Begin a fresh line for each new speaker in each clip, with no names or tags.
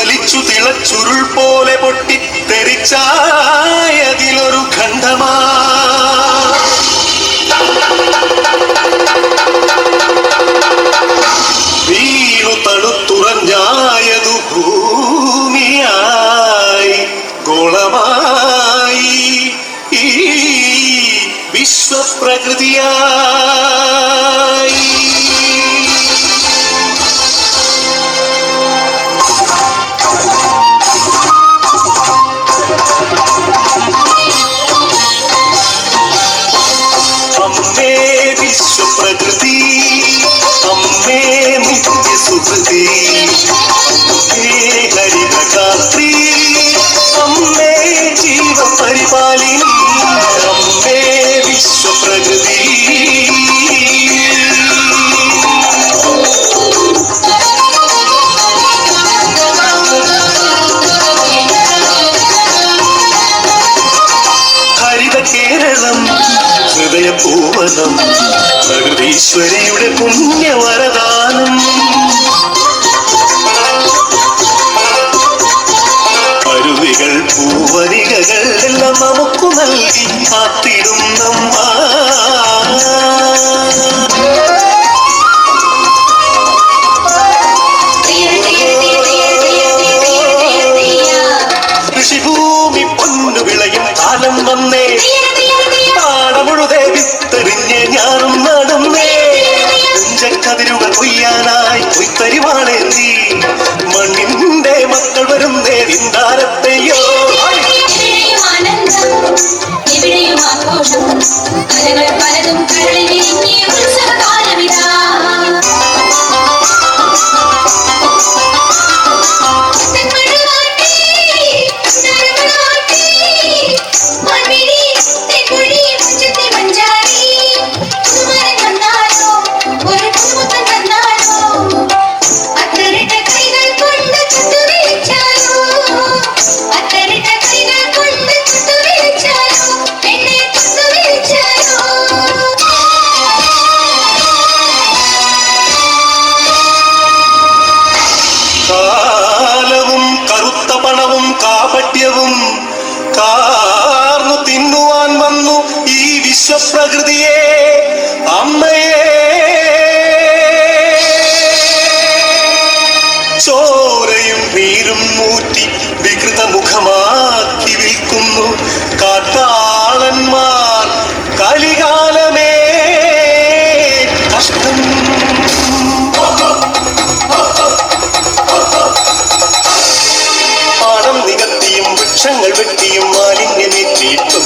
ജ്വലിച്ചു തിളച്ചുരുൾ പോലെ പൊട്ടിത്തെറിച്ചായതിലൊരു ഖണ്ഡമാ വീണു തണുത്തുറഞ്ഞായതു ഭൂമിയായി ഗോളമായി ഈ വിശ്വപ്രകൃതിയായി. അമ്മേ വിശ്വപ്രകൃതി, അമ്മേ നിത്യസുഹൃതി, ഹരിതഗാത്രി, അമ്മേ ജീവപരിപാലിനി, അമ്മേ വിശ്വപ്രകൃതി. ഹരിത കേരളം ഹൃദയപൂവനം, പ്രകൃതീശ്വരിയുടെ പുണ്യവരദാനം. അരുവികൾ പൂവരികകൾ എല്ലാം നമുക്കു നൽകി കാത്തിടുന്നമ്മ. കൃഷിഭൂമി പൊന്നു വിളയും കാലം വന്നേ, പാടമുഴുതേ വിത്തെറിഞ്ഞ് ഞാനും നടുന്നേ. കുഞ്ചക്കതിരുകൾ കൊയ്യാനായി കൊയ്ത്തരിവാളേന്തി മണ്ണിന്റെ മക്കൾ വരുന്നേ നിന്താരത്തെയോ. പലതും കടലിൽ ഉത്സവകാലമിതാ. കാലവും കറുത്ത പണവും കാപട്യവും കാർന്നു തിന്നുവാൻ വന്നു ഈ വിശ്വപ്രകൃതിയെ, അമ്മയെ. ചോരയും നീരും മൂറ്റി വികൃതമുഖമാക്കി വിൽക്കുന്നു കാട്ടാളന്മാർ. കലികാലമേ കഷ്ടം. പാടം നികത്തിയും വൃക്ഷങ്ങൾ വെട്ടിയും മാലിന്യമേറ്റിയിട്ടും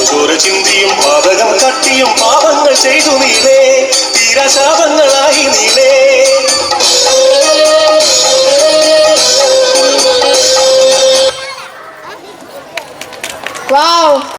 ചോര ചിന്തിയും പാതകം കട്ടിയും പാപങ്ങൾ ചെയ്തു നീലേ, തീരാശാപങ്ങളായി നീലേ.